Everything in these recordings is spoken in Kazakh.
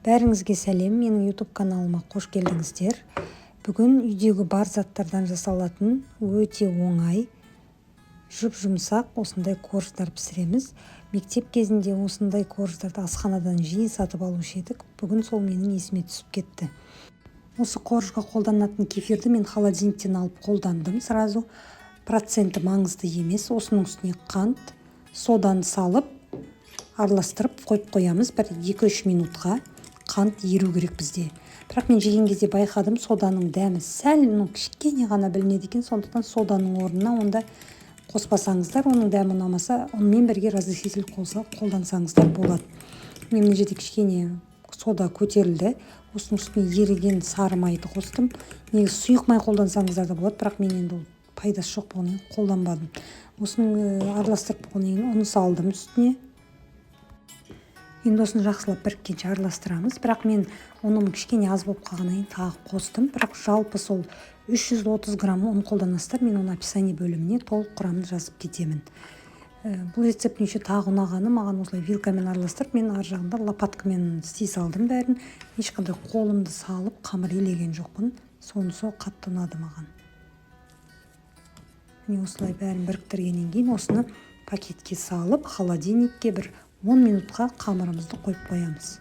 Бәріңізге сәлем, менің YouTube каналыма қош келдіңіздер. Бүгін үйдегі бар заттардан жасалатын өте оңай, жұп-жұмсақ осындай корждар пісіреміз. Мектеп кезінде осындай корждарды асханадан жиі сатып алушы едік. Бүгін сол менің есіме түсіп кетті. Осы коржға қолданатын кефирді мен холодильниктен алып қолдандым. Сразу проценті маңызды емес. Осының үстіне қант, соданы салып, араластырып қойып қоямыз. Бір 2-3 минутқа. Қант еру керек бізде. Бірақ мен жеген кезде байқадым, соданың дәмі сәл кішкене ғана білінеді екен. Сондықтан соданың орнына онда қоспасаңыздар, оның дәмі ұнамаса, онымен бірге разрыхитель қолдансаңыздар болады. Мен мына жерде кішкене сода көтерілді. Осының үстіне еріген сары майды қостым. Негізі сұйық май қолдансаңыздар да болады, бірақ мен енді пайдасы жоқ болғаннан қолданбадым. Осыны араластырып болғаннан кейін ұн салдым үстіне. Енді осыны жақсылап біріккенше араластырамыз. Бірақ мен ұным кішкене аз болып қалғаннан кейін тағы қостым. Бірақ жалпы сол 330 грамм ұн қолданасыздар. Мен оны описание бөліміне толық құрамын жазып кетемін. Бұл рецепттің еще тағы ұнағаны, маған осылай вилкамен араластырып, мен ар жағында лопаткамен істей салдым бәрін. Ешқандай қолымды салып, қамыр илеген жоқпын. Сонысы қатты ұнады маған. Мен осылай бәрін біріктіргеннен кейін осыны пакетке салып, холодильникке бір 10 минутқа қамырымызды қойып қоямыз.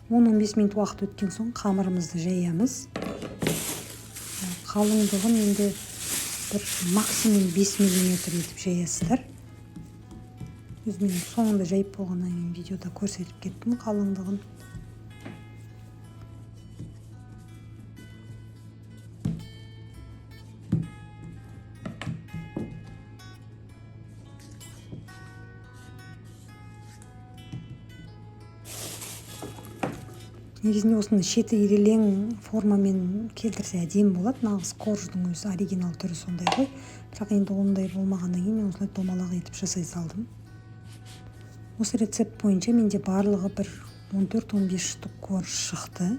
Он 15 минут уақыт өткен соң қамырымызды жаямыз. Қалыңдығын енді бір максимум 5 мм етіп жаясыздар. Мен соңында жайып болғаннан кейін видеода көрсетіп кеттім қалыңдығын. Негізінде осыны шеті ирелең формамен келтірсе әдемі болады. Нағыз корждың өзі оригинал түрі сондай ғой. Бірақ енді ондай болмағаннан кейін мен осылай домалақ етіп жасай салдым. Осы рецепт бойынша менде барлығы бір 14-15 штук корж шықты.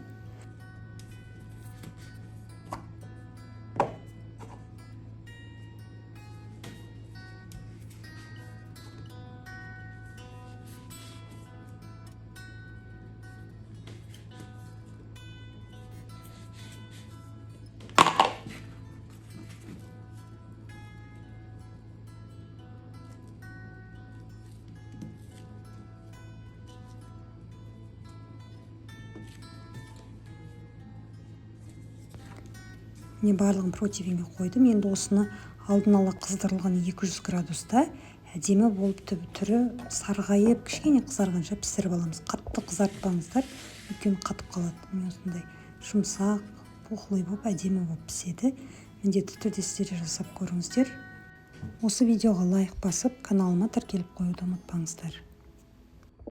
Мен барлығын противенге қойдым. Енді осыны алдын ала қыздырылған 200 градуста әдемі болып түрі сарғайып, кішкене қызарғанша пісіріп аламыз. Қатты қызартпаңыздар, өйткені қатып қалады. Мен осындай жұмсақ, пухлый болып әдемі болып піседі. Міндетті түрде сіздер жасап көріңіздер. Осы видеоға лайк басып, каналыма тіркеліп қоюды ұмытпаңыздар.